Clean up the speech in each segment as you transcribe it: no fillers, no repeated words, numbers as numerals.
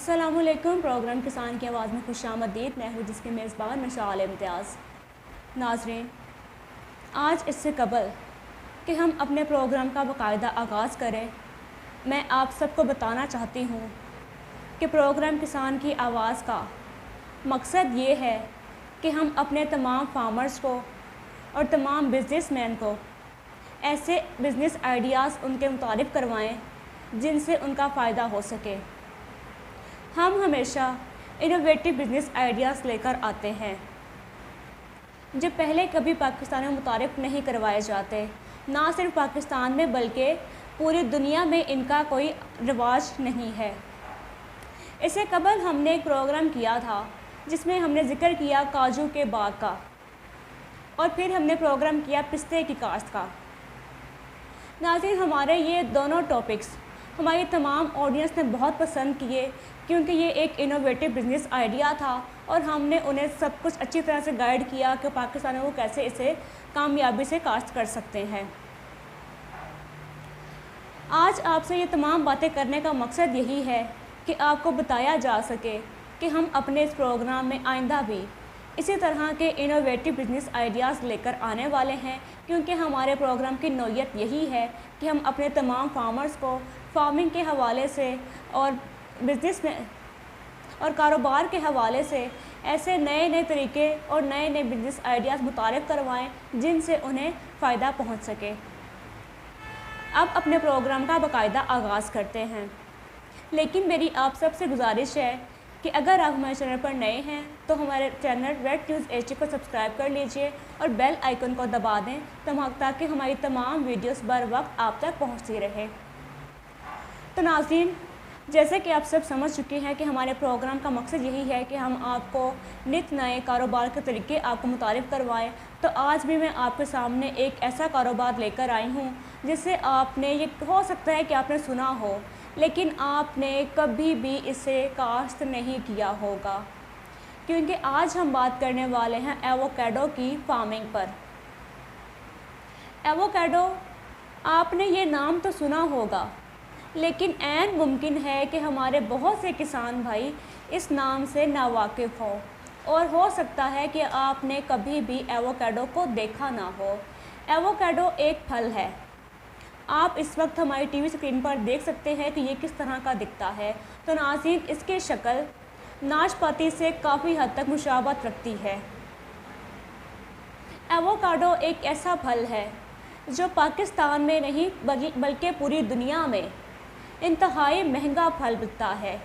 अस्सलाम वालेकुम। प्रोग्राम किसान की आवाज़ में खुश आमदीद। मैं हूँ जिसके मेज़बान मशाल इम्तियाज़। नाज़रीन, आज इससे कबल कि हम अपने प्रोग्राम का बाकायदा आगाज़ करें, मैं आप सबको बताना चाहती हूँ कि प्रोग्राम किसान की आवाज़ का मकसद ये है कि हम अपने तमाम फार्मर्स को और तमाम बिज़नेसमैन को ऐसे बिज़नेस आइडियाज़ उनके मुताबिक करवाएं जिनसे उनका फ़ायदा हो सके। हम हमेशा इनोवेटिव बिज़नेस आइडियाज़ लेकर आते हैं जो पहले कभी पाकिस्तान में मुतारिफ नहीं करवाए जाते। ना सिर्फ पाकिस्तान में बल्कि पूरी दुनिया में इनका कोई रिवाज नहीं है। इससे कबल हमने एक प्रोग्राम किया था जिसमें हमने ज़िक्र किया काजू के बाग का, और फिर हमने प्रोग्राम किया पिस्ते की काश्त का। नाज़रीन, हमारे ये दोनों टॉपिक्स हमारी तमाम ऑडियंस ने बहुत पसंद किए क्योंकि ये एक इनोवेटिव बिज़नेस आइडिया था और हमने उन्हें सब कुछ अच्छी तरह से गाइड किया कि पाकिस्तान में वो कैसे इसे कामयाबी से काश्त कर सकते हैं। आज आपसे ये तमाम बातें करने का मकसद यही है कि आपको बताया जा सके कि हम अपने इस प्रोग्राम में आइंदा भी इसी तरह के इनोवेटिव बिज़नेस आइडियाज़ लेकर आने वाले हैं, क्योंकि हमारे प्रोग्राम की नौयत यही है कि हम अपने तमाम फार्मर्स को फार्मिंग के हवाले से और बिज़नेस में और कारोबार के हवाले से ऐसे नए नए तरीके और नए नए बिज़नेस आइडियाज़ मुतारिफ करवाएं जिनसे उन्हें फ़ायदा पहुंच सके। अब अपने प्रोग्राम का बाकायदा आगाज़ करते हैं, लेकिन मेरी आप सबसे गुजारिश है कि अगर आप हमारे चैनल पर नए हैं तो हमारे चैनल रेड न्यूज़ HD को सब्सक्राइब कर लीजिए और बेल आइकन को दबा दें ताकि हमारी तमाम वीडियोस बर वक्त आप तक पहुंचती रहे। तो नाज़रीन, जैसे कि आप सब समझ चुके हैं कि हमारे प्रोग्राम का मकसद यही है कि हम आपको नित नए कारोबार के तरीके आपको मुतारिफ करवाएं। तो आज भी मैं आपके सामने एक ऐसा कारोबार लेकर आई हूँ जिससे आपने ये हो सकता है कि आपने सुना हो, लेकिन आपने कभी भी इसे काश्त नहीं किया होगा, क्योंकि आज हम बात करने वाले हैं एवोकाडो की फार्मिंग पर। एवोकाडो, आपने ये नाम तो सुना होगा, लेकिन ऐन मुमकिन है कि हमारे बहुत से किसान भाई इस नाम से नावाकिफ़ हों, और हो सकता है कि आपने कभी भी एवोकाडो को देखा ना हो। एवोकाडो एक फल है। आप इस वक्त हमारी टीवी स्क्रीन पर देख सकते हैं कि ये किस तरह का दिखता है। तो नाज़रीन, इसकी शक्ल नाशपाती से काफ़ी हद तक मुशाबत रखती है। एवोकाडो एक ऐसा फल है जो पाकिस्तान में नहीं बल्कि पूरी दुनिया में इंतहाई महंगा फल बिकता है।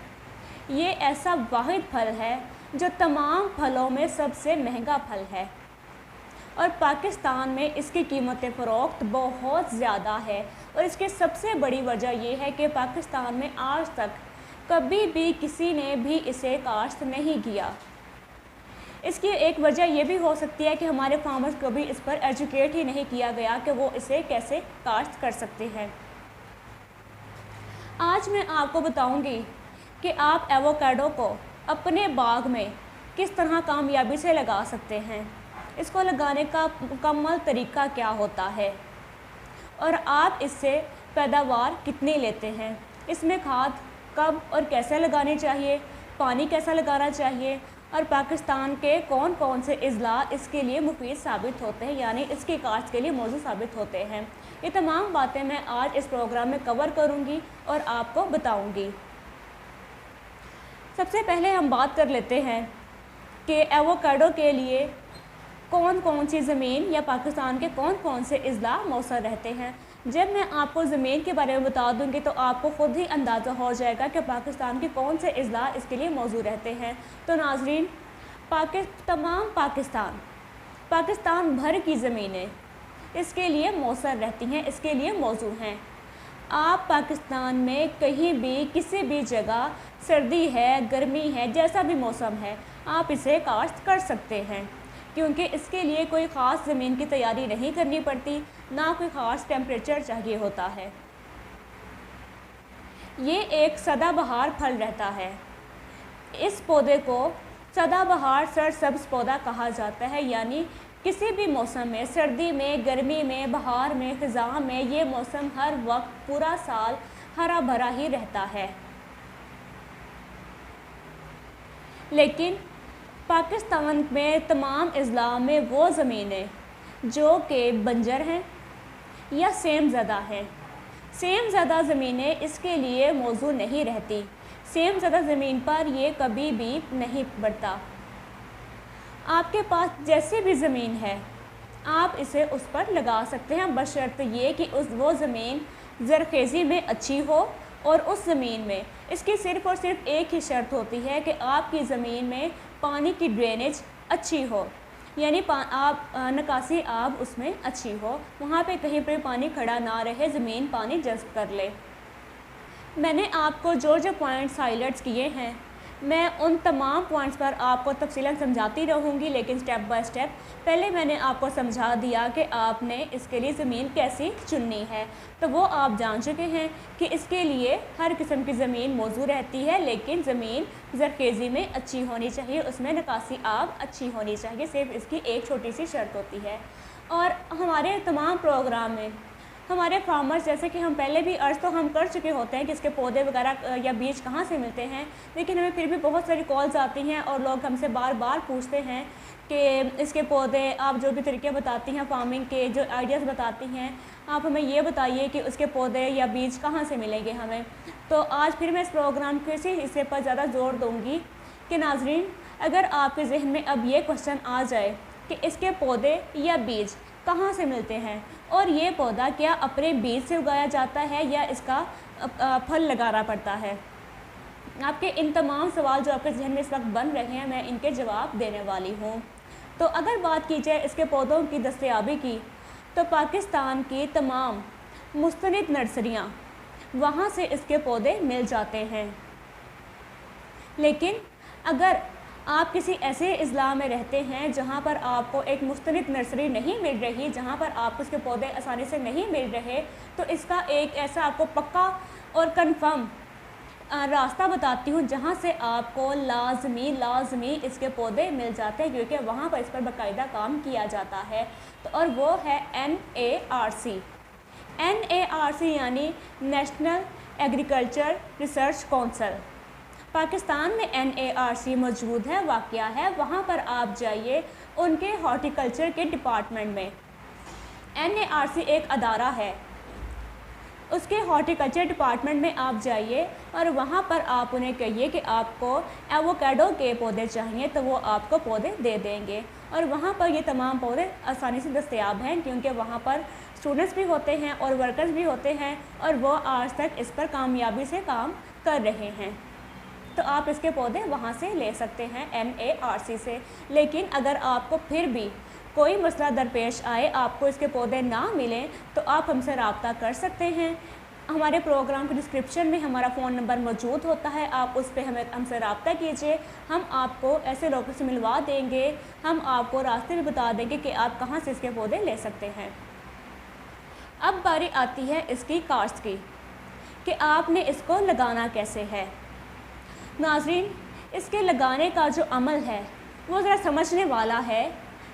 ये ऐसा वाहिद फल है जो तमाम फलों में सबसे महंगा फल है, और पाकिस्तान में इसकी कीमत फ़रोख्त बहुत ज़्यादा है। और इसकी सबसे बड़ी वजह यह है कि पाकिस्तान में आज तक कभी भी किसी ने भी इसे काश्त नहीं किया। इसकी एक वजह यह भी हो सकती है कि हमारे फार्मर्स कभी इस पर एजुकेट ही नहीं किया गया कि वो इसे कैसे काश्त कर सकते हैं। आज मैं आपको बताऊंगी कि आप एवोकाडो को अपने बाग में किस तरह कामयाबी से लगा सकते हैं, इसको लगाने का मुकम्मल तरीका क्या होता है, और आप इससे पैदावार कितनी लेते हैं, इसमें खाद कब और कैसे लगानी चाहिए, पानी कैसा लगाना चाहिए, और पाकिस्तान के कौन कौन से अज़ला इसके लिए मुफीद साबित होते हैं, यानी इसकी काश्त के लिए मौजूद साबित होते हैं। ये तमाम बातें मैं आज इस प्रोग्राम में कवर करूंगी और आपको बताऊंगी। सबसे पहले हम बात कर लेते हैं कि एवोकाडो के लिए कौन कौन सी ज़मीन या पाकिस्तान के कौन कौन से अज़ला मौसर रहते हैं। जब मैं आपको ज़मीन के बारे में बता दूंगी तो आपको ख़ुद ही अंदाज़ा हो जाएगा कि पाकिस्तान के कौन से अज़ला इसके लिए मौजूद रहते हैं। तो नाज़रीन, तमाम पाकिस्तान भर की ज़मीनें इसके लिए मौसर रहती हैं, इसके लिए मौजूद हैं। आप पाकिस्तान में कहीं भी किसी भी जगह, सर्दी है, गर्मी है, जैसा भी मौसम है, आप इसे काश्त कर सकते हैं, क्योंकि इसके लिए कोई ख़ास ज़मीन की तैयारी नहीं करनी पड़ती, ना कोई ख़ास टेम्परेचर चाहिए होता है। ये एक सदाबहार फल रहता है। इस पौधे को सदाबहार सरसब्ज़ पौधा कहा जाता है, यानी किसी भी मौसम में, सर्दी में, गर्मी में, बहार में, ख़ज़ां में, ये मौसम हर वक्त पूरा साल हरा भरा ही रहता है। لیکن پاکستان میں تمام اضلاع میں وہ زمینیں جو کہ بنجر ہیں یا سیم زدہ ہیں، سیم زدہ زمینیں اس کے لیے موزوں نہیں رہتی، سیم زدہ زمین پر یہ کبھی بھی نہیں بڑھتا۔ آپ کے پاس جیسی بھی زمین ہے آپ اسے اس پر لگا سکتے ہیں، بشرط یہ کہ وہ زمین زرخیزی میں اچھی ہو، اور اس زمین میں اس کی صرف اور صرف ایک ہی شرط ہوتی ہے کہ آپ کی زمین میں پانی کی ڈرینیج اچھی ہو، یعنی نکاسی آب اس میں اچھی ہو، وہاں پہ کہیں پہ پانی کھڑا نہ رہے، زمین پانی جذب کر لے۔ میں نے آپ کو جو پوائنٹس ہائلائٹس کیے ہیں میں ان تمام پوائنٹس پر آپ کو تفصیلاً سمجھاتی رہوں گی، لیکن سٹیپ بائی سٹیپ پہلے میں نے آپ کو سمجھا دیا کہ آپ نے اس کے لیے زمین کیسی چننی ہے، تو وہ آپ جان چکے ہیں کہ اس کے لیے ہر قسم کی زمین موزوں رہتی ہے، لیکن زمین زرخیزی میں اچھی ہونی چاہیے، اس میں نکاسی آب اچھی ہونی چاہیے، صرف اس کی ایک چھوٹی سی شرط ہوتی ہے۔ اور ہمارے تمام پروگرام میں ہمارے فارمرز، جیسے کہ ہم پہلے بھی عرض تو ہم کر چکے ہوتے ہیں کہ اس کے پودے وغیرہ یا بیج کہاں سے ملتے ہیں، لیکن ہمیں پھر بھی بہت ساری کالز آتی ہیں اور لوگ ہم سے بار بار پوچھتے ہیں کہ اس کے پودے آپ جو بھی طریقے بتاتی ہیں، فارمنگ کے جو آئیڈیاز بتاتی ہیں، آپ ہمیں یہ بتائیے کہ اس کے پودے یا بیج کہاں سے ملیں گے ہمیں۔ تو آج پھر میں اس پروگرام کے اسی حصے پر زیادہ زور دوں گی کہ ناظرین، اگر آپ کے ذہن میں اب یہ کوشچن آ جائے کہ اس کے پودے یا بیج کہاں سے ملتے ہیں، اور یہ پودا کیا اپنے بیج سے اگایا جاتا ہے یا اس کا پھل لگانا پڑتا ہے، آپ کے ان تمام سوال جو آپ کے ذہن میں اس وقت بن رہے ہیں میں ان کے جواب دینے والی ہوں۔ تو اگر بات کی جائے اس کے پودوں کی دستیابی کی، تو پاکستان کی تمام مستند نرسریاں وہاں سے اس کے پودے مل جاتے ہیں، لیکن اگر آپ کسی ایسے اضلاع میں رہتے ہیں جہاں پر آپ کو ایک مستند نرسری نہیں مل رہی، جہاں پر آپ اس کے پودے آسانی سے نہیں مل رہے، تو اس کا ایک ایسا آپ کو پکا اور کنفرم راستہ بتاتی ہوں جہاں سے آپ کو لازمی اس کے پودے مل جاتے ہیں، کیونکہ وہاں پر اس پر باقاعدہ کام کیا جاتا ہے، اور وہ ہے NARC۔ NARC یعنی national agriculture research council. Pakistan میں NARC موجود ہے، واقع ہے، وہاں پر آپ جائیے ان کے ہارٹیکلچر کے ڈپارٹمنٹ میں۔ NARC ایک ادارہ ہے، اس کے ہارٹیکلچر ڈپارٹمنٹ میں آپ جائیے اور وہاں پر آپ انہیں کہیے کہ آپ کو ایووکیڈو کے پودے چاہیے، تو وہ آپ کو پودے دے دیں گے، اور وہاں پر یہ تمام پودے آسانی سے دستیاب ہیں، کیونکہ وہاں پر اسٹوڈنٹس بھی ہوتے ہیں اور ورکرز بھی ہوتے ہیں، اور وہ آج تک اس پر کامیابی سے کام کر رہے ہیں، تو آپ اس کے پودے وہاں سے لے سکتے ہیں NARC سے۔ لیکن اگر آپ کو پھر بھی کوئی مسئلہ درپیش آئے، آپ کو اس کے پودے نہ ملیں، تو آپ ہم سے رابطہ کر سکتے ہیں۔ ہمارے پروگرام کے ڈسکرپشن میں ہمارا فون نمبر موجود ہوتا ہے، آپ اس پہ ہم سے رابطہ کیجئے، ہم آپ کو ایسے لوگوں سے ملوا دیں گے، ہم آپ کو راستے بھی بتا دیں گے کہ آپ کہاں سے اس کے پودے لے سکتے ہیں۔ اب باری آتی ہے اس کی کاشت کی کہ آپ نے اس کو لگانا کیسے ہے۔ ناظرین، اس کے لگانے کا جو عمل ہے وہ ذرا سمجھنے والا ہے،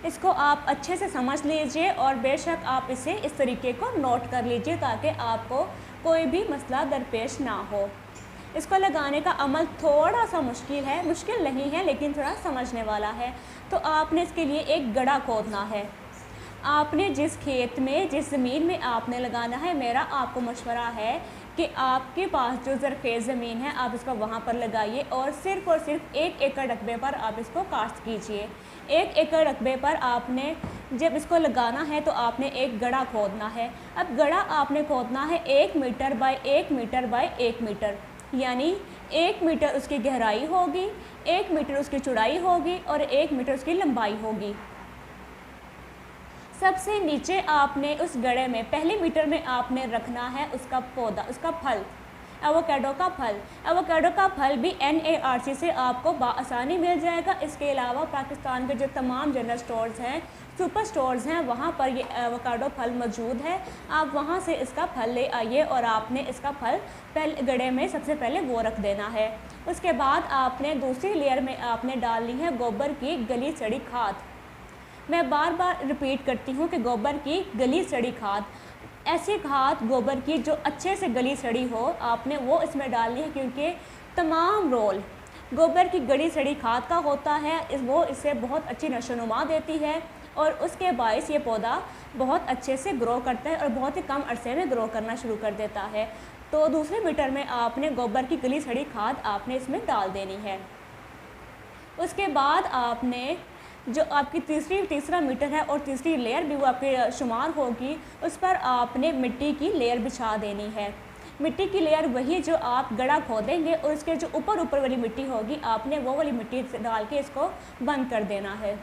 اس کو آپ اچھے سے سمجھ لیجئے، اور بے شک آپ اسے اس طریقے کو نوٹ کر لیجئے تاکہ آپ کو کوئی بھی مسئلہ درپیش نہ ہو۔ اس کو لگانے کا عمل تھوڑا سا مشکل ہے، مشکل نہیں ہے لیکن تھوڑا سمجھنے والا ہے۔ تو آپ نے اس کے لیے ایک گڑھا کھودنا ہے۔ آپ نے جس کھیت میں، جس زمین میں آپ نے لگانا ہے، میرا آپ کو مشورہ ہے کہ آپ کے پاس جو زرخیز زمین ہے آپ اس کو وہاں پر لگائیے، اور صرف 1 ایکڑ رقبے پر آپ اس کو کاشت کیجئے۔ 1 ایکڑ رقبے پر آپ نے جب اس کو لگانا ہے تو آپ نے ایک گڑھا کھودنا ہے۔ اب گڑھا آپ نے کھودنا ہے 1 meter by 1 meter by 1 meter, یعنی 1 میٹر اس کی گہرائی ہوگی، 1 میٹر اس کی چوڑائی ہوگی، اور 1 میٹر اس کی لمبائی ہوگی۔ سب سے نیچے آپ نے اس گڑھے میں پہلے میٹر میں آپ نے رکھنا ہے اس کا پودا، اس کا پھل، ایووکیڈو کا پھل۔ ایووکیڈو کا پھل بھی NARC سے آپ کو بآسانی مل جائے گا۔ اس کے علاوہ پاکستان کے جو تمام جنرل سٹورز ہیں، سپر سٹورز ہیں، وہاں پر یہ ایووکیڈو پھل موجود ہے، آپ وہاں سے اس کا پھل لے آئیے، اور آپ نے اس کا پھل گڑھے میں سب سے پہلے وہ رکھ دینا ہے۔ اس کے بعد آپ نے دوسری لیئر میں آپ نے ڈالنی ہے گوبر کی گلی سڑی کھاد۔ میں بار بار ریپیٹ کرتی ہوں کہ گوبر کی گلی سڑی کھاد، ایسی کھاد گوبر کی جو اچھے سے گلی سڑی ہو، آپ نے وہ اس میں ڈالنی ہے، کیونکہ تمام رول गोबर की गली सड़ी खाद का होता है, वो इसे बहुत अच्छी नशोनुमा देती है और उसके बायस ये पौधा बहुत अच्छे से ग्रो करता है और बहुत ही कम अरसे में ग्रो करना शुरू कर देता है। तो दूसरे मीटर में आपने गोबर की गली सड़ी खाद आपने इसमें डाल देनी है। उसके बाद आपने जो आपकी तीसरा मीटर है और तीसरी लेयर भी वो आपके शुमार होगी, उस पर आपने मिट्टी की लेयर बिछा देनी है। मिट्टी की लेयर वही जो आप गड्ढा खोदेंगे और इसके जो ऊपर वाली मिट्टी होगी आपने वो वाली मिट्टी डाल के इसको बंद कर देना है।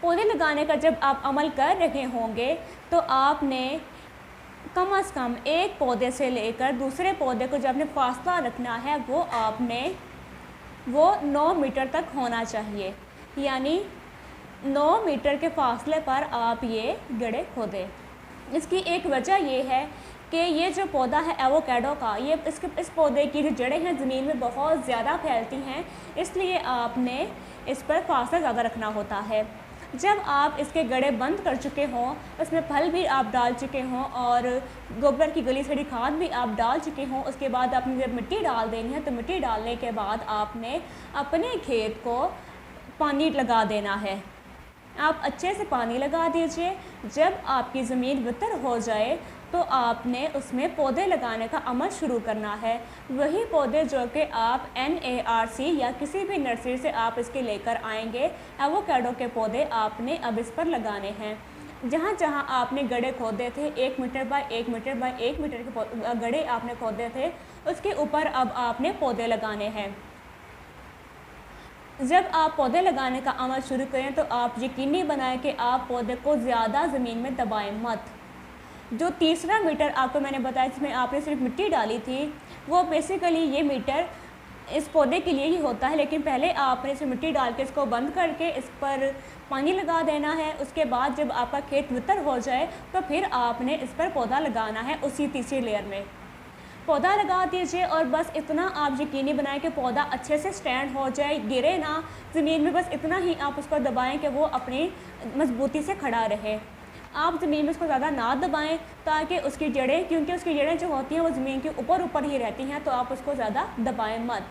पौधे लगाने का जब आप अमल कर रहे होंगे तो आपने कम से कम एक पौधे से लेकर दूसरे पौधे को जो आपने फासला रखना है वो 9 मीटर तक होना चाहिए, यानी 9 मीटर के फासले पर आप ये गड्ढे खोदें। इसकी एक वजह ये है कि ये जो पौधा है एवोकाडो का, ये इस पौधे की जो जड़ें हैं ज़मीन में बहुत ज़्यादा फैलती हैं, इसलिए आपने इस पर फासला ज़्यादा रखना होता है। जब आप इसके गड्ढे बंद कर चुके हों, उसमें फल भी आप डाल चुके हों और गोबर की गली सड़ी खाद भी आप डाल चुके हों, उसके बाद आपने जब मिट्टी डाल देनी है तो मिट्टी डालने के बाद आपने अपने खेत को पानी लगा देना है। आप अच्छे से पानी लगा दीजिए। जब आपकी ज़मीन वितर हो जाए तो आपने उसमें पौधे लगाने का अमल शुरू करना है। वही पौधे जो कि आप NARC या किसी भी नर्सरी से आप इसके लेकर आएंगे, एवोकाडो के पौधे आपने अब इस पर लगाने हैं। जहाँ जहाँ आपने गड्ढे खोदे थे 1 meter by 1 meter by 1 meter के गड्ढे आपने खोदे थे, उसके ऊपर अब आपने पौधे लगाने हैं। जब आप पौधे लगाने का अमल शुरू करें तो आप यकीनी बनाएं कि आप पौधे को ज़्यादा ज़मीन में दबाएं मत। जो तीसरा मीटर आपको मैंने बताया जिसमें आपने सिर्फ मिट्टी डाली थी, वो बेसिकली ये मीटर इस पौधे के लिए ही होता है, लेकिन पहले आपने इसमें मिट्टी डाल के इसको बंद करके इस पर पानी लगा देना है। उसके बाद जब आपका खेत वितर हो जाए तो फिर आपने इस पर पौधा लगाना है। उसी तीसरी लेयर में पौधा लगा दीजिए और बस इतना आप यकीनी बनाएं कि पौधा अच्छे से स्टैंड हो जाए, गिरे ना ज़मीन में। बस इतना ही आप उसको दबाएं कि वो अपनी मजबूती से खड़ा रहे। आप ज़मीन में इसको ज़्यादा ना दबाएं ताकि उसकी जड़ें, क्योंकि उसकी जड़ें जो होती हैं वो ज़मीन के ऊपर ही रहती हैं, तो आप उसको ज़्यादा दबाएं मत।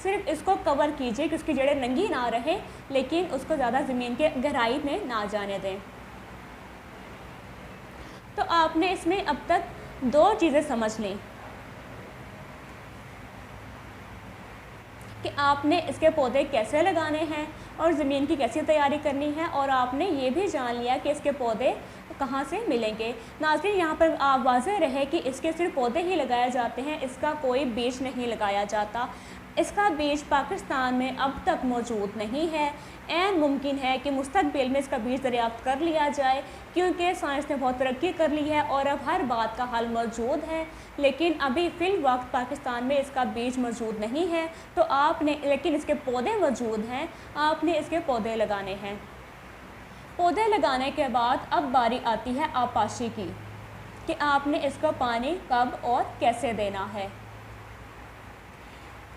सिर्फ इसको कवर कीजिए कि उसकी जड़ें नंगी ना रहें, लेकिन उसको ज़्यादा ज़मीन के गहराई में ना जाने दें। तो आपने इसमें अब तक 2 चीज़ें समझ लीं कि आपने इसके पौधे कैसे लगाने हैं और ज़मीन की कैसी तैयारी करनी है, और आपने ये भी जान लिया कि इसके पौधे कहाँ से मिलेंगे। नाज़रीन, यहाँ पर आप वाज़ेह रहे कि इसके सिर्फ पौधे ही लगाए जाते हैं, इसका कोई बीज नहीं लगाया जाता। इसका बीज पाकिस्तान में अब तक मौजूद नहीं है। ऐन मुमकिन है कि मुस्तकबिल में इसका बीज दरियाफ्त कर लिया जाए, क्योंकि साइंस ने बहुत तरक्की कर ली है और अब हर बात का हल मौजूद है, लेकिन अभी फ़िल वक्त पाकिस्तान में इसका बीज मौजूद नहीं है। तो आपने, लेकिन इसके पौधे मौजूद हैं, आपने इसके पौधे लगाने हैं। पौधे लगाने के बाद अब बारी आती है आपाशी की, कि आपने इसको पानी कब और कैसे देना है।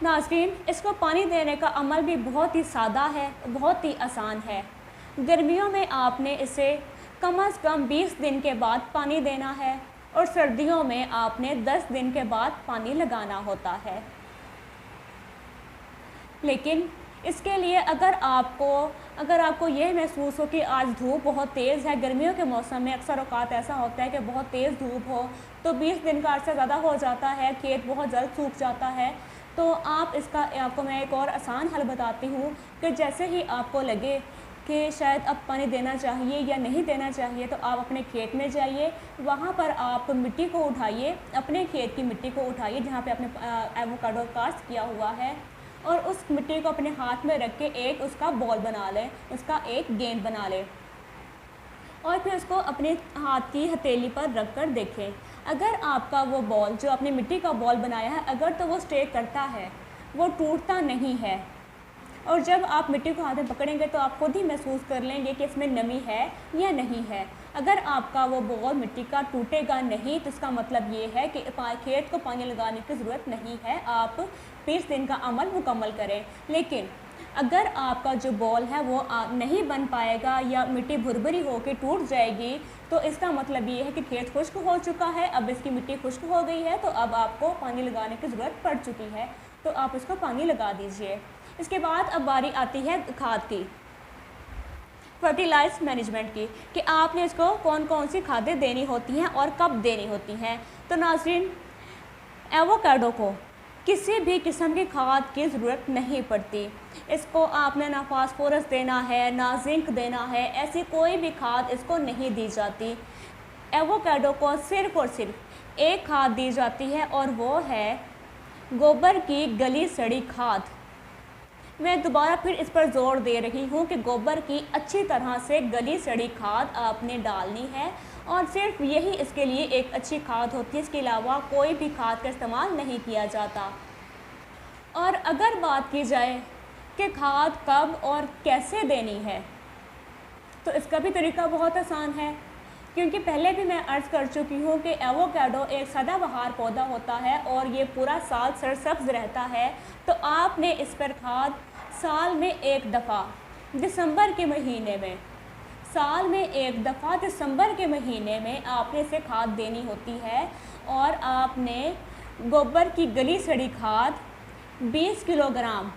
नाज़रीन, इसको पानी देने का अमल भी बहुत ही सादा है, बहुत ही आसान है। गर्मियों में आपने इसे कम से कम 20 दिन के बाद पानी देना है और सर्दियों में आपने 10 दिन के बाद पानी लगाना होता है। लेकिन इसके लिए अगर आपको यह महसूस हो कि आज धूप बहुत तेज़ है, गर्मियों के मौसम में अक्सर औकात ऐसा होता है कि बहुत तेज़ धूप हो, तो 20 दिन का अर्सा ज़्यादा हो जाता है, खेत बहुत जल्द सूख जाता है, तो आपको मैं एक और आसान हल बताती हूँ कि जैसे ही आपको लगे कि शायद अब पानी देना चाहिए या नहीं देना चाहिए, तो आप अपने खेत में जाइए, वहाँ पर आप मिट्टी को उठाइए, अपने खेत की मिट्टी को उठाइए जहाँ पे आपने एवोकाडो कास्ट किया हुआ है, और उस मिट्टी को अपने हाथ में रख के एक उसका बॉल बना लें, उसका एक गेंद बना लें, और फिर उसको अपने हाथ की हथेली पर रख कर देखें। अगर आपका वो बॉल जो आपने मिट्टी का बॉल बनाया है, अगर तो वो स्टे करता है, वो टूटता नहीं है, और जब आप मिट्टी को हाथ में पकड़ेंगे तो आप खुद ही महसूस कर लेंगे कि इसमें नमी है या नहीं है। अगर आपका वो बॉल मिट्टी का टूटेगा नहीं, तो इसका मतलब ये है कि खेत को पानी लगाने की ज़रूरत नहीं है, आप 20 दिन का अमल मुकम्मल करें। लेकिन अगर आपका जो बॉल है वो नहीं बन पाएगा या मिट्टी भुरभुरी होकर टूट जाएगी, तो इसका मतलब ये है कि खेत खुश्क हो चुका है। अब इसकी मिट्टी खुश्क हो गई है, तो अब आपको पानी लगाने की ज़रूरत पड़ चुकी है, तो आप इसको पानी लगा दीजिए। इसके बाद अब बारी आती है खाद की, फर्टिलाइज मैनेजमेंट की, कि आपने इसको कौन कौन सी खादें देनी होती हैं और कब देनी होती हैं। तो नाज़रीन, एवोकाडो को किसी भी किस्म की खाद की ज़रूरत नहीं पड़ती। इसको आपने ना फास्फोरस देना है, ना जिंक देना है, ऐसी कोई भी खाद इसको नहीं दी जाती। एवोकाडो को सिर्फ़ और सिर्फ एक खाद दी जाती है, और वो है गोबर की गली सड़ी खाद। मैं दोबारा फिर इस पर ज़ोर दे रही हूँ कि गोबर की अच्छी तरह से गली सड़ी खाद आपने डालनी है, और सिर्फ यही इसके लिए एक अच्छी खाद होती है। इसके अलावा कोई भी खाद का इस्तेमाल नहीं किया जाता। और अगर बात की जाए कि खाद कब और कैसे देनी है, तो इसका भी तरीका बहुत आसान है, क्योंकि पहले भी मैं अर्ज़ कर चुकी हूँ कि एवोकाडो एक सदाबहार पौधा होता है और ये पूरा साल सरसब्ज़ रहता है। तो आपने इस पर खाद साल में एक दफ़ा दिसंबर के महीने में, साल में एक दफ़ा दिसंबर के महीने में आपने इसे खाद देनी होती है। और आपने गोबर की गली सड़ी खाद 20 किलोग्राम,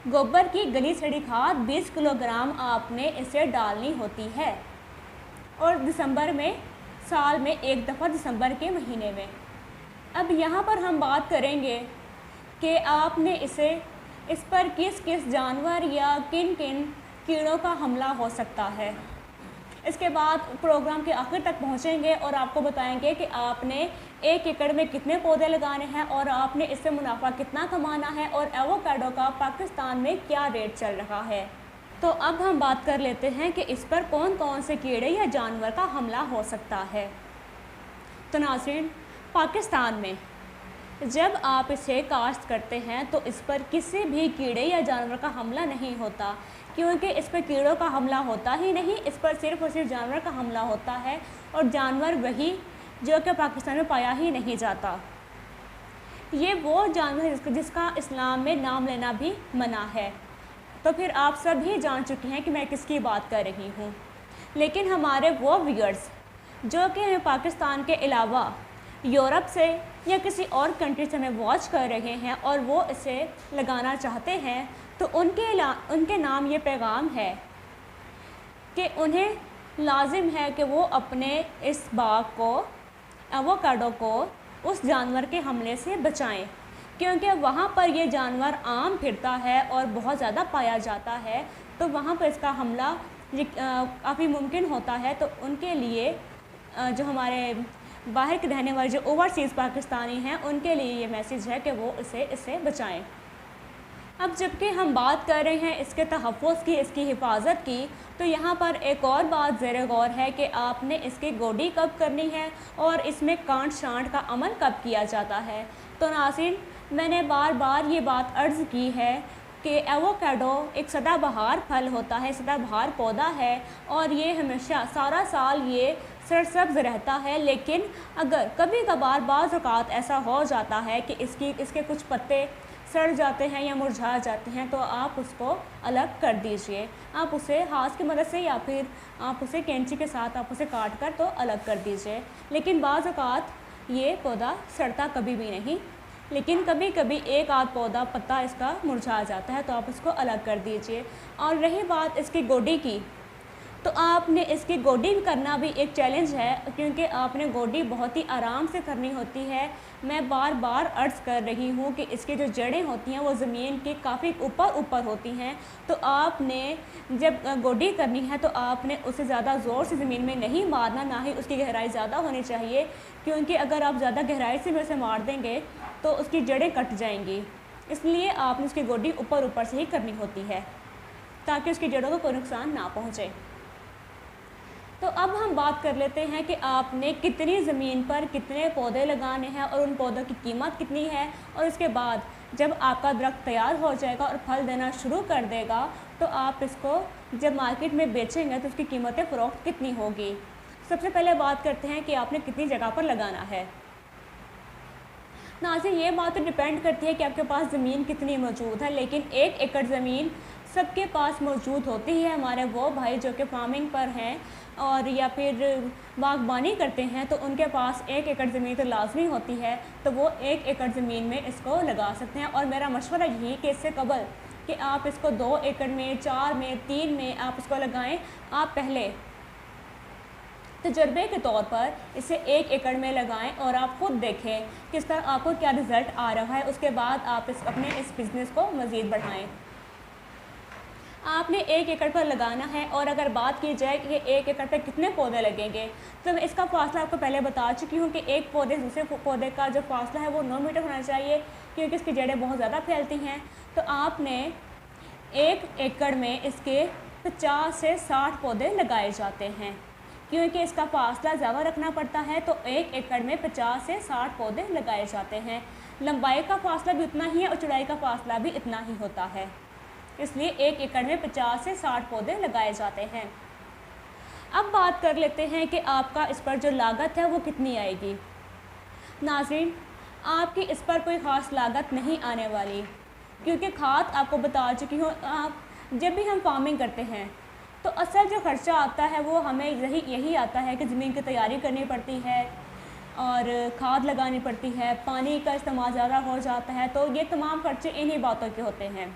गोबर की गली सड़ी खाद 20 किलोग्राम आपने इसे डालनी होती है, और दिसंबर में, साल में एक दफ़ा दिसंबर के महीने में। अब यहाँ पर हम बात करेंगे कि आपने इस पर किस किस जानवर या किन किन कीड़ों का हमला हो सकता है। इसके बाद प्रोग्राम के आखिर तक पहुँचेंगे और आपको बताएंगे कि आपने 1 एकड़ में कितने पौधे लगाने हैं और आपने इससे मुनाफा कितना कमाना है, और एवोकाडो का पाकिस्तान में क्या रेट चल रहा है। तो अब हम बात कर लेते हैं कि इस पर कौन कौन से कीड़े या जानवर का हमला हो सकता है। तो नाज़रीन, पाकिस्तान में जब आप इसे काश्त करते हैं तो इस पर किसी भी कीड़े या जानवर का हमला नहीं होता, क्योंकि इस पर कीड़ों का हमला होता ही नहीं। इस पर सिर्फ़ और सिर्फ जानवर का हमला होता है, और जानवर वही जो कि पाकिस्तान में पाया ही नहीं जाता। ये वो जानवर है जिसका इस्लाम में नाम लेना भी मना है। तो फिर आप सब ही जान चुके हैं कि मैं किसकी बात कर रही हूँ। लेकिन हमारे वो व्यूअर्स जो कि हमें पाकिस्तान के अलावा यूरोप से या किसी और कंट्री से हमें वॉच कर रहे हैं और वो इसे लगाना चाहते हैं, तो उनके नाम ये पैगाम है कि उन्हें लाजिम है कि वो अपने इस बाग को, एवोकाडो को, उस जानवर के हमले से बचाएं, क्योंकि वहाँ पर ये जानवर आम फिरता है और बहुत ज़्यादा पाया जाता है। तो वहाँ पर इसका हमला काफ़ी मुमकिन होता है। तो उनके लिए जो हमारे बाहर के रहने वाले जो ओवरसीज़ पाकिस्तानी हैं, उनके लिए ये मैसेज है कि वो इससे बचाएं। अब जबकि हम बात कर रहे हैं इसके तहफ़्फ़ुज़ की, इसकी हिफाजत की, तो यहाँ पर एक और बात ज़ेर गौर है कि आपने इसकी गोडी कब करनी है और इसमें कांट छांट का अमल कब किया जाता है। तो नाज़रीन, मैंने बार बार ये बात अर्ज़ की है कि एवोकाडो एक सदाबहार फल होता है, सदाबहार पौधा है, और ये हमेशा सारा साल ये सरसब्ज़ रहता है। लेकिन अगर कभी कभार बाज़ औक़ात ऐसा हो जाता है कि इसके कुछ पत्ते सड़ जाते हैं या मुरझा जाते हैं, तो आप उसको अलग कर दीजिए। आप उसे हाथ की मदद से या फिर आप उसे कैंची के साथ आप उसे काट कर तो अलग कर दीजिए। लेकिन बाज़ औक़ात ये पौधा सड़ता कभी भी नहीं, लेकिन कभी कभी एक आध पत्ता इसका मुरझा जाता है, तो आप इसको अलग कर दीजिए। और रही बात इसकी गोडी की, तो आपने इसकी गोडी करना भी एक चैलेंज है, क्योंकि आपने गोडी बहुत ही आराम से करनी होती है। मैं बार बार अर्ज़ कर रही हूँ कि इसकी जो जड़ें होती हैं वो ज़मीन के काफ़ी ऊपर होती हैं। तो आपने जब गोडी करनी है तो आपने उसे ज़्यादा ज़ोर से ज़मीन में नहीं मारना, ना ही उसकी गहराई ज़्यादा होनी चाहिए, क्योंकि अगर आप ज़्यादा गहराई से भी उसे मार देंगे तो उसकी जड़ें कट जाएंगी। इसलिए आपने उसकी गोडी ऊपर से ही करनी होती है, ताकि उसकी जड़ों को कोई नुकसान ना पहुँचे। तो अब हम बात कर लेते हैं कि आपने कितनी ज़मीन पर कितने पौधे लगाने हैं और उन पौधों की कीमत कितनी है। और उसके बाद जब आपका दरख्त तैयार हो जाएगा और फल देना शुरू कर देगा, तो आप इसको जब मार्केट में बेचेंगे तो उसकी कीमतें फ़रोख्त कितनी होगी। सबसे पहले बात करते हैं कि आपने कितनी जगह पर लगाना है। नाज़रीन, ये बात तो डिपेंड करती है कि आपके पास ज़मीन कितनी मौजूद है, लेकिन 1 एकड़ ज़मीन سب کے پاس موجود ہوتی ہے. ہمارے وہ بھائی جو کہ فارمنگ پر ہیں اور یا پھر باغبانی کرتے ہیں تو ان کے پاس 1 ایکڑ زمین تو لازمی ہوتی ہے, تو وہ 1 ایکڑ زمین میں اس کو لگا سکتے ہیں. اور میرا مشورہ یہی کہ اس سے قبل کہ آپ اس کو 2 ایکڑ میں, 4 میں, 3 میں آپ اس کو لگائیں, آپ پہلے تجربے کے طور پر اسے 1 ایکڑ میں لگائیں اور آپ خود دیکھیں کہ اس کا آپ کو کیا رزلٹ آ رہا ہے. اس کے بعد آپ اپنے اس بزنس کو مزید بڑھائیں. آپ نے 1 ایکڑ پر لگانا ہے. اور اگر بات کی جائے کہ 1 ایکڑ پہ کتنے پودے لگیں گے, تو میں اس کا فاصلہ آپ کو پہلے بتا چکی ہوں کہ ایک پودے دوسرے پودے کا جو فاصلہ ہے وہ 9 میٹر ہونا چاہیے, کیونکہ اس کی جڑیں بہت زیادہ پھیلتی ہیں. تو آپ نے 1 ایکڑ میں اس کے 50 سے 60 پودے لگائے جاتے ہیں, کیونکہ اس کا فاصلہ زیادہ رکھنا پڑتا ہے. تو 1 ایکڑ میں 50 سے 60 پودے لگائے جاتے ہیں. لمبائی کا فاصلہ بھی اتنا ہی ہے اور چوڑائی کا فاصلہ بھی اتنا ہی ہوتا ہے, اس لیے 1 ایکڑ میں 50 سے 60 پودے لگائے جاتے ہیں. اب بات کر لیتے ہیں کہ آپ کا اس پر جو لاگت ہے وہ کتنی آئے گی. ناظرین, آپ کی اس پر کوئی خاص لاگت نہیں آنے والی, کیونکہ کھاد آپ کو بتا چکی ہوں. آپ جب بھی ہم فارمنگ کرتے ہیں تو اصل جو خرچہ آتا ہے وہ ہمیں یہی آتا ہے کہ زمین کی تیاری کرنی پڑتی ہے اور کھاد لگانی پڑتی ہے, پانی کا استعمال زیادہ ہو جاتا ہے. تو یہ تمام خرچے انہی باتوں کے ہوتے ہیں.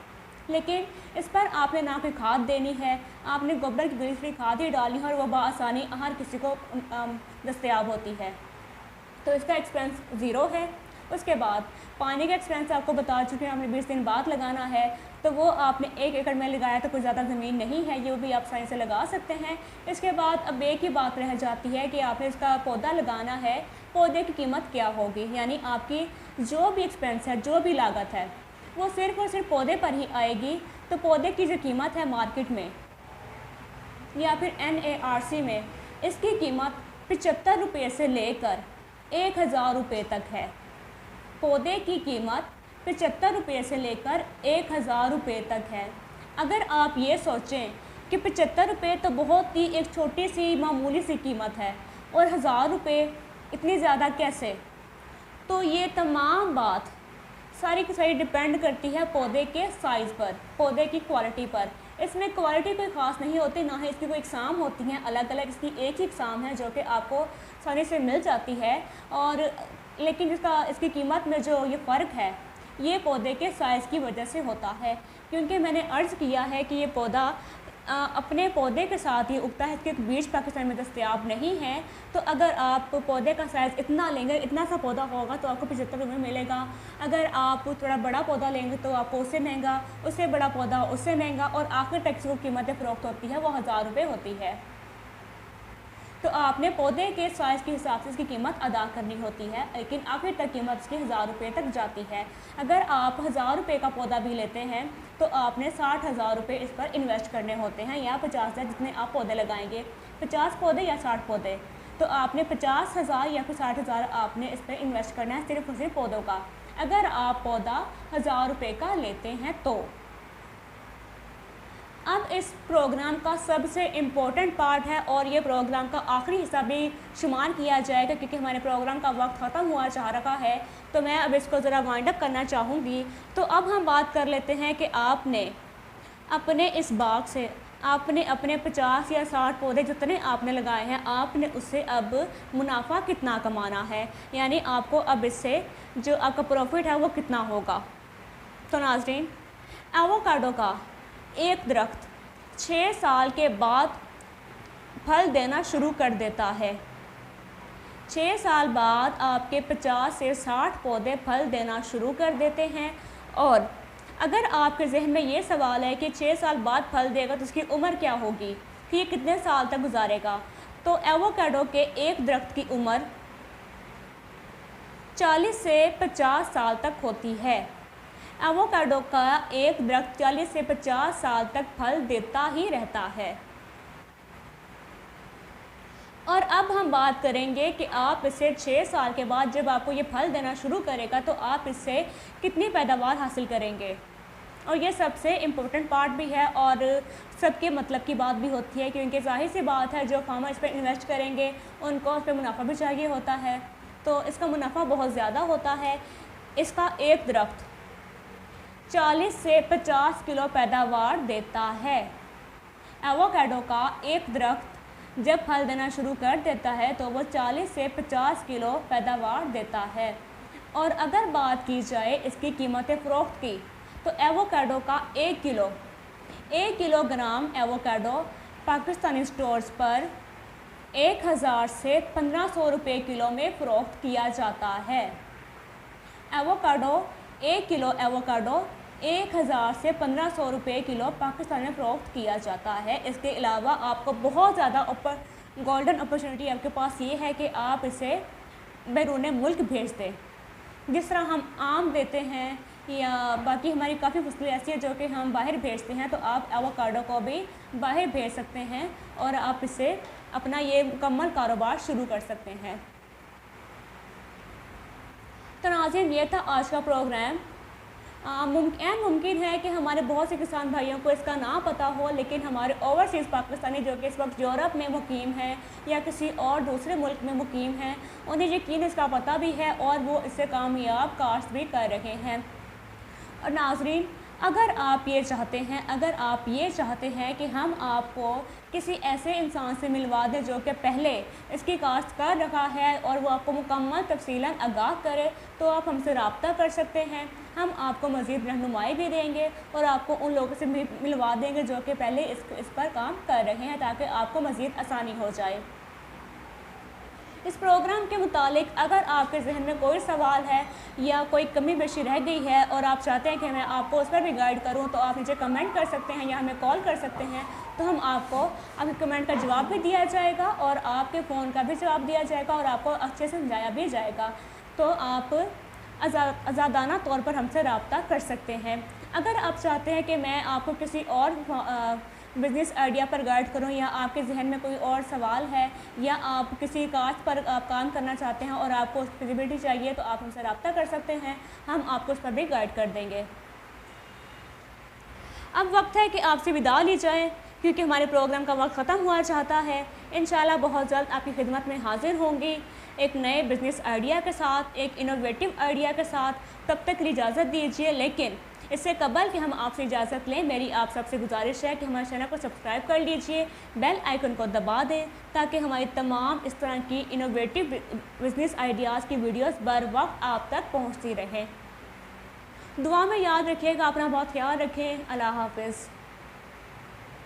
لیکن اس پر آپ نے نہ کوئی کھاد دینی ہے, آپ نے گوبر کی گلی ہوئی کھاد ہی ڈالنی ہے اور وہ بآسانی ہر کسی کو دستیاب ہوتی ہے. تو اس کا ایکسپینس 0 ہے. اس کے بعد پانی کا ایکسپینس آپ کو بتا چکے ہیں, آپ نے 20 دن بعد لگانا ہے. تو وہ آپ نے 1 ایکڑ میں لگایا تو کوئی زیادہ زمین نہیں ہے, یہ بھی آپ آسانی سے لگا سکتے ہیں. اس کے بعد اب ایک ہی بات رہ جاتی ہے کہ آپ نے اس کا پودا لگانا ہے, پودے کی قیمت کیا ہوگی. یعنی آپ کی جو بھی ایکسپینس ہے, جو بھی لاگت ہے, وہ صرف اور صرف پودے پر ہی آئے گی. تو پودے کی جو قیمت ہے مارکیٹ میں یا پھر NARC میں, اس کی قیمت 75 روپے سے لے کر 1000 روپے تک ہے. پودے کی قیمت 75 روپے سے لے کر 1000 روپے تک ہے. اگر آپ یہ سوچیں کہ 75 روپے تو بہت ہی ایک چھوٹی سی معمولی سی قیمت ہے اور 1000 روپے اتنی زیادہ کیسے, تو یہ تمام بات ساری کی ساری ڈپینڈ کرتی ہے پودے کے سائز پر, پودے کی کوالٹی پر. اس میں کوالٹی کوئی خاص نہیں ہوتی, نہ ہی اس کی کوئی اقسام ہوتی ہیں الگ الگ. اس کی ایک ہی اقسام ہے جو کہ آپ کو آسانی سے مل جاتی ہے. اور لیکن اس کی قیمت میں جو یہ فرق ہے یہ پودے کے سائز کی وجہ سے ہوتا ہے, کیونکہ میں نے عرض کیا ہے کہ یہ پودا اپنے پودے کے ساتھ ہی اگتا ہے, اس کے بیج پاکستان میں دستیاب نہیں ہے. تو اگر آپ پودے کا سائز اتنا لیں گے, اتنا سا پودا ہوگا تو آپ کو 75 روپے ملے گا. اگر آپ تھوڑا بڑا پودا لیں گے تو آپ کو اس سے مہنگا, اس سے بڑا پودا اس سے مہنگا, اور آخر تک جو قیمت فروخت ہوتی ہے وہ 1000 روپے ہوتی ہے. تو آپ نے پودے کے سائز کے حساب سے اس کی قیمت ادا کرنی ہوتی ہے, لیکن آخر تک قیمت اس کی 1000 روپے تک جاتی ہے. اگر آپ 1000 روپے کا پودا بھی لیتے ہیں تو آپ نے 60,000 روپے اس پر انویسٹ کرنے ہوتے ہیں, یا 50,000 جتنے آپ پودے لگائیں گے, 50 پودے یا 60 پودے, تو آپ نے 50,000 یا پھر 60,000 آپ نے اس پہ انویسٹ کرنا ہے صرف اور صرف پودوں کا. اگر آپ پودا 1000 روپے کا لیتے ہیں تو اب اس پروگرام کا سب سے امپورٹنٹ پارٹ ہے, اور یہ پروگرام کا آخری حصہ بھی شمار کیا جائے گا کیونکہ ہمارے پروگرام کا وقت ختم ہوا چاہ رہا ہے. تو میں اب اس کو ذرا وائنڈ اپ کرنا چاہوں گی. تو اب ہم بات کر لیتے ہیں کہ آپ نے اپنے اس باغ سے آپ نے اپنے 50 یا 60 پودے جتنے آپ نے لگائے ہیں, آپ نے اس سے اب منافع کتنا کمانا ہے, یعنی آپ کو اب اس سے جو آپ کا پروفٹ ہے وہ کتنا ہوگا. تو ناظرین, ایووکاڈو کا ایک درخت 6 سال کے بعد پھل دینا شروع کر دیتا ہے. 6 سال بعد آپ کے 50 سے 60 پودے پھل دینا شروع کر دیتے ہیں. اور اگر آپ کے ذہن میں یہ سوال ہے کہ 6 سال بعد پھل دے گا تو اس کی عمر کیا ہوگی, کہ یہ کتنے سال تک گزارے گا, تو ایووکاڈو کے ایک درخت کی عمر 40 سے 50 سال تک ہوتی ہے. ایووکاڈو کا ایک درخت 40 سے 50 سال تک پھل دیتا ہی رہتا ہے. اور اب ہم بات کریں گے کہ آپ اسے 6 سال کے بعد جب آپ کو یہ پھل دینا شروع کرے گا تو آپ اس سے کتنی پیداوار حاصل کریں گے. اور یہ سب سے امپورٹنٹ پارٹ بھی ہے اور سب کے مطلب کی بات بھی ہوتی ہے, کیونکہ ظاہر سی بات ہے جو فارمر اس پہ انویسٹ کریں گے ان کو اس پہ منافع بھی چاہیے ہوتا ہے, تو اس کا منافع بہت زیادہ ہوتا ہے. اس کا ایک درخت 40 से 50 किलो पैदावार देता है। एवोकाडो का एक दरख्त जब फल देना शुरू कर देता है तो वो 40 से 50 किलो पैदावार देता है। और अगर बात की जाए इसकी कीमत फ़रोख्त की तो एवोकाडो का 1 किलोग्राम एवोकाडो पाकिस्तानी स्टोर्स पर 1000 से 1500 रुपये किलो में फ़रोख्त किया जाता है। एवोकाडो 1 किलो एवोकाडो 1000 से 1500 रुपये किलो पाकिस्तान में फ़रोख्त किया जाता है। इसके अलावा आपको बहुत ज़्यादा गोल्डन अपॉर्चुनिटी आपके पास ये है कि आप इसे बैरून मुल्क भेज दें। जिस तरह हम आम देते हैं या बाकी हमारी काफ़ी फसलें ऐसी हैं जो कि हम बाहर भेजते हैं, तो आप एवोकाडो को भी बाहर भेज सकते हैं और आप इसे अपना ये मुकम्मल कारोबार शुरू कर सकते हैं। तो नाज़रीन, ये था आज का प्रोग्राम। मुमकिन है कि हमारे बहुत से किसान भाइयों को इसका ना पता हो, लेकिन हमारे ओवरसीज़ पाकिस्तानी जो कि इस वक्त यूरोप में मुकीम हैं या किसी और दूसरे मुल्क में मुकीम हैं, उन्हें यकीन इसका पता भी है और वो इससे कामयाब काश्त भी कर रहे हैं। और नाज़रीन, अगर आप ये चाहते हैं कि हम आपको किसी ऐसे इंसान से मिलवा दें जो कि पहले इसकी काश्त कर रखा है और वो आपको मुकम्मल तफसीलन आगाह करे, तो आप हमसे रब्ता कर सकते हैं। हम आपको मज़ीद रहनुमाई भी देंगे और आपको उन लोगों से मिलवा देंगे जो कि पहले इस पर काम कर रहे हैं, ताकि आपको मज़ीद आसानी हो जाए। इस प्रोग्राम के मुतालिक अगर आपके जहन में कोई सवाल है या कोई कमी बेशी रह गई है और आप चाहते हैं कि मैं आपको उस पर भी गाइड करूं, तो आप नीचे कमेंट कर सकते हैं या हमें कॉल कर सकते हैं। तो हम आपको आपके कमेंट का जवाब भी दिया जाएगा और आपके फ़ोन का भी जवाब दिया जाएगा और आपको अच्छे से समझाया भी जाएगा। तो आप आज़ादाना तौर पर हमसे रब्ता कर सकते हैं। अगर आप चाहते हैं कि मैं आपको किसी और बिज़नेस आइडिया पर गाइड करूं या आपके जहन में कोई और सवाल है या आप किसी कास्ट पर आप काम करना चाहते हैं और आपको विजिबिलिटी चाहिए, तो आप हमसे रब्ता कर सकते हैं। हम आपको उस पर भी गाइड कर देंगे। अब वक्त है कि आपसे विदा ली जाए, क्योंकि हमारे प्रोग्राम का वक्त ख़त्म हुआ चाहता है। इंशाल्लाह बहुत जल्द आपकी खिदमत में हाजिर होंगी एक नए बिज़नेस आइडिया के साथ, एक इनोवेटिव आइडिया के साथ। तब तक के लिए इजाज़त दीजिए, लेकिन इससे कबल कि हम आपसे इजाज़त लें, मेरी आप सबसे गुजारिश है कि हमारे चैनल को सब्सक्राइब कर लीजिए, बेल आइकन को दबा दें, ताकि हमारी तमाम इस तरह की इनोवेटिव बिज़नेस आइडियाज़ की वीडियोस बर वक्त आप तक पहुंचती रहें। दुआ में याद रखिएगा, अपना बहुत ख्याल रखें। अल्लाह हाफ़िज़।